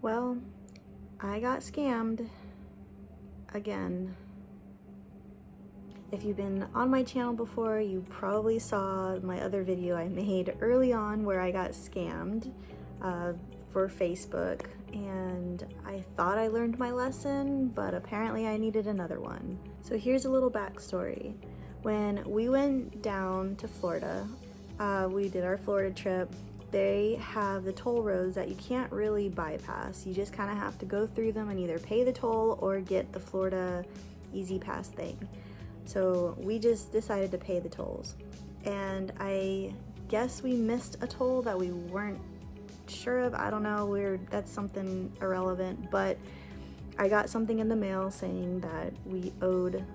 Well, I got scammed again. If you've been on my channel before, you probably saw my other video I made early on where I got scammed for Facebook, and I thought I learned my lesson, but apparently I needed another one. So here's a little backstory. When we went down to Florida, we did our Florida trip. They have the toll roads that you can't really bypass. You just kind of have to go through them and either pay the toll or get the Florida Easy Pass thing. So we just decided to pay the tolls. And I guess we missed a toll that we weren't sure of. I don't know, that's something irrelevant, but I got something in the mail saying that we owed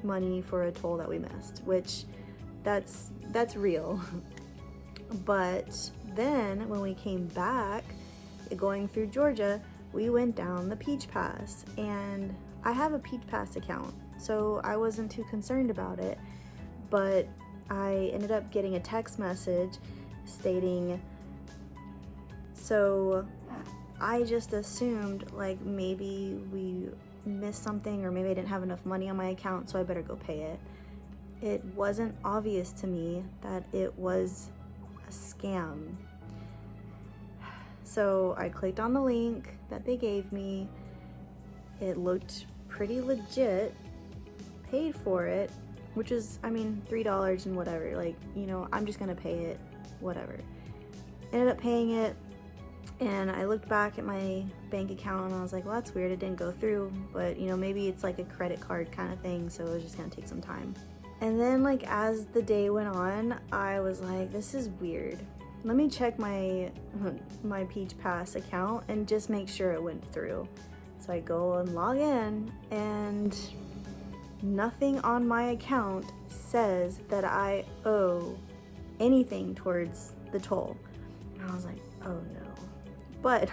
money for a toll that we missed, which that's real. But then when we came back, going through Georgia, we went down the Peach Pass, and I have a Peach Pass account, so I wasn't too concerned about it, but I ended up getting a text message stating, so I just assumed like maybe we missed something, or maybe I didn't have enough money on my account, so I better go pay it. It wasn't obvious to me that it was a scam. So I clicked on the link that they gave me. It looked pretty legit, paid for it, which is, I mean, $3 and whatever, like, you know, I'm just gonna pay it, whatever. Ended up paying it, and I looked back at my bank account and I was like, well, that's weird, it didn't go through, but you know, maybe it's like a credit card kind of thing, so it was just gonna take some time. And then like as the day went on, I was like, this is weird. Let me check my Peach Pass account and just make sure it went through. So I go and log in, and nothing on my account says that I owe anything towards the toll. And I was like, oh no. But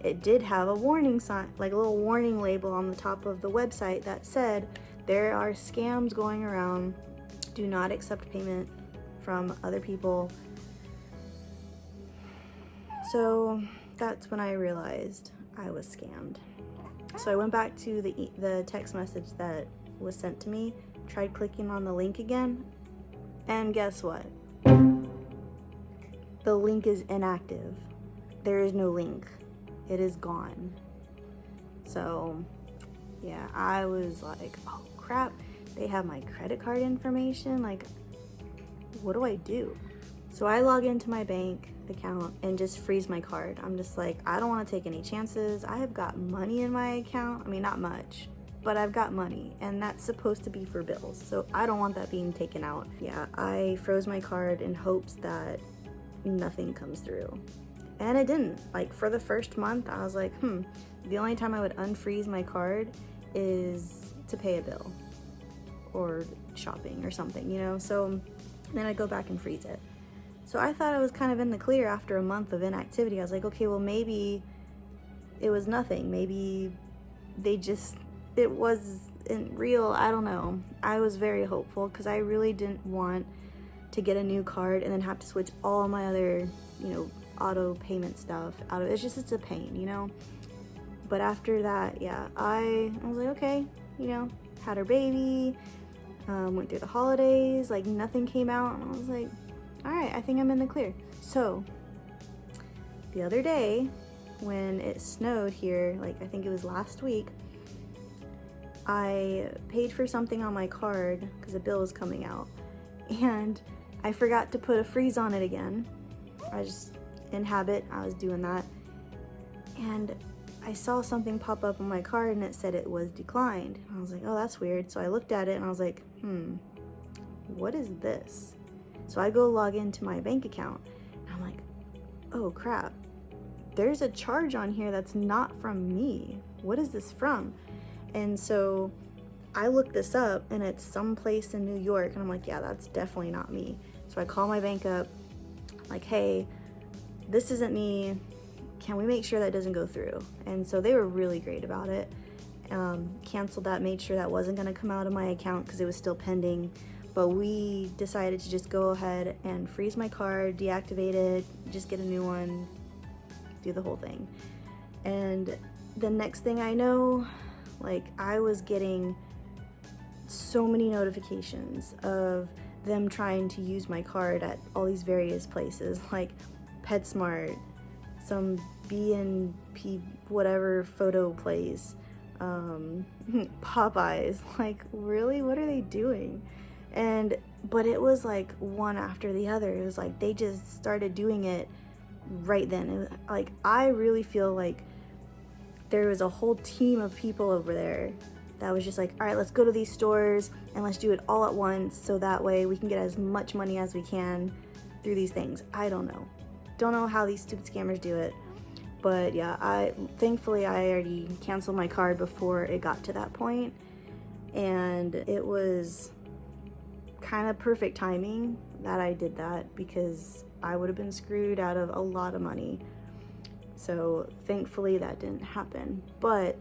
it did have a warning sign, like a little warning label on the top of the website that said, there are scams going around. Do not accept payment from other people. So that's when I realized I was scammed. So I went back to the text message that was sent to me, tried clicking on the link again, and guess what? The link is inactive. There is no link. It is gone. So yeah, I was like, oh crap, they have my credit card information, like what do I do? So I log into my bank account and just freeze my card. I'm just like, I don't want to take any chances. I have got money in my account. I mean, not much, but I've got money, and that's supposed to be for bills, so I don't want that being taken out. Yeah, I froze my card in hopes that nothing comes through, and it didn't. Like for the first month, I was like, the only time I would unfreeze my card is to pay a bill or shopping or something, you know? So then I'd go back and freeze it. So I thought I was kind of in the clear after a month of inactivity. I was like, okay, well maybe it was nothing. Maybe it wasn't real. I don't know. I was very hopeful because I really didn't want to get a new card and then have to switch all my other, you know, auto payment stuff out of it. It's a pain, you know? But after that, yeah, I was like, okay, you know, had her baby, went through the holidays, like nothing came out, and I was like, all right, I think I'm in the clear. So the other day when it snowed here, like I think it was last week, I paid for something on my card because a bill was coming out, and I forgot to put a freeze on it again. I just, in habit, I was doing that, and I saw something pop up on my card and it said it was declined. And I was like, oh, that's weird. So I looked at it and I was like, what is this? So I go log into my bank account and I'm like, oh crap, there's a charge on here that's not from me. What is this from? And so I looked this up and it's someplace in New York, and I'm like, yeah, that's definitely not me. So I call my bank up, like, hey, this isn't me. Can we make sure that doesn't go through? And so they were really great about it. Canceled that, made sure that wasn't gonna come out of my account because it was still pending. But we decided to just go ahead and freeze my card, deactivate it, just get a new one, do the whole thing. And the next thing I know, like, I was getting so many notifications of them trying to use my card at all these various places, like PetSmart, some B&P whatever photo place, Popeyes. Like, really, what are they doing? But it was like one after the other. It was like they just started doing it right then. It was, like, I really feel like there was a whole team of people over there that was just like, all right, let's go to these stores and let's do it all at once so that way we can get as much money as we can through these things. I don't know how these stupid scammers do it. But yeah, thankfully I already canceled my card before it got to that point, and it was kind of perfect timing that I did that, because I would have been screwed out of a lot of money. So thankfully that didn't happen. But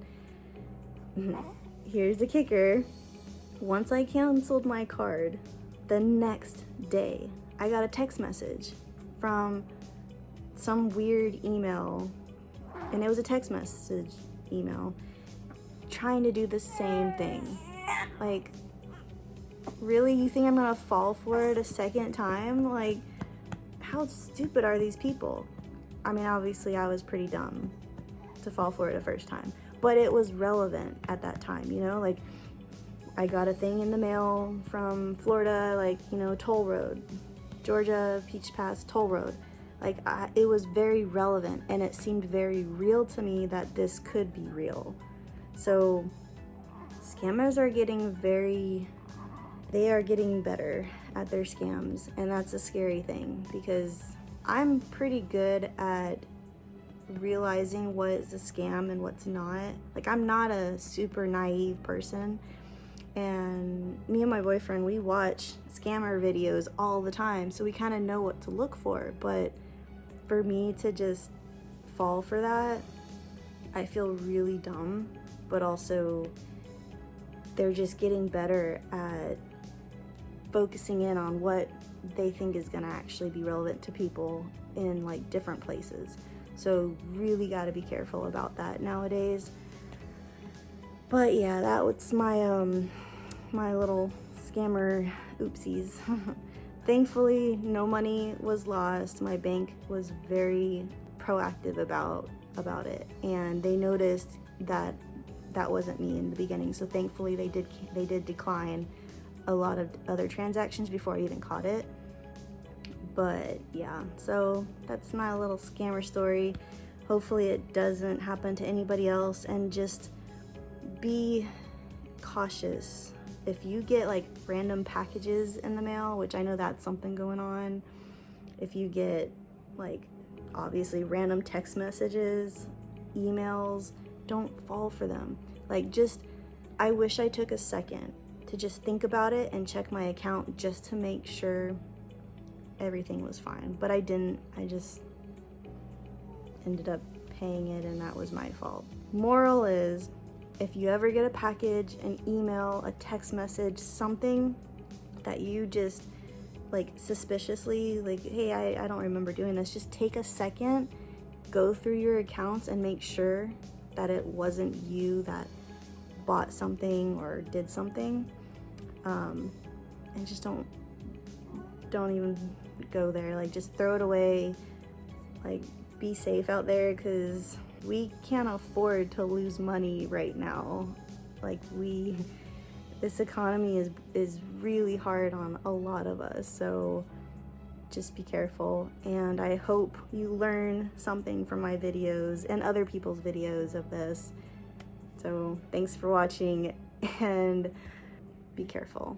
here's the kicker. Once I canceled my card, the next day I got a text message from some weird email, and it was a text message email trying to do the same thing. Like, really? You think I'm gonna fall for it a second time? Like, how stupid are these people? I mean, obviously I was pretty dumb to fall for it a first time, but it was relevant at that time, you know? Like, I got a thing in the mail from Florida, like, you know, toll road, Georgia, Peach Pass, toll road. Like, it was very relevant, and it seemed very real to me that this could be real. So scammers are getting they are getting better at their scams, and that's a scary thing, because I'm pretty good at realizing what is a scam and what's not. Like, I'm not a super naive person, and me and my boyfriend, we watch scammer videos all the time, so we kind of know what to look for. But for me to just fall for that, I feel really dumb. But also, they're just getting better at focusing in on what they think is gonna actually be relevant to people in like different places. So really got to be careful about that nowadays. But yeah, that was my little scammer oopsies. Thankfully, no money was lost. My bank was very proactive about it, and they noticed that that wasn't me in the beginning. So thankfully, they did decline a lot of other transactions before I even caught it. But yeah, so that's my little scammer story. Hopefully it doesn't happen to anybody else, and just be cautious. If you get like random packages in the mail, which I know that's something going on, if you get like obviously random text messages, emails, don't fall for them. Like, just, I wish I took a second to just think about it and check my account just to make sure everything was fine. But I didn't. I just ended up paying it, and that was my fault. Moral is, if you ever get a package, an email, a text message, something that you just like suspiciously, like, hey, I don't remember doing this, just take a second, go through your accounts and make sure that it wasn't you that bought something or did something, and just don't even go there. Like, just throw it away. Like, be safe out there, because we can't afford to lose money right now. Like, this economy is really hard on a lot of us, so just be careful. And I hope you learn something from my videos and other people's videos of this. So thanks for watching, and be careful.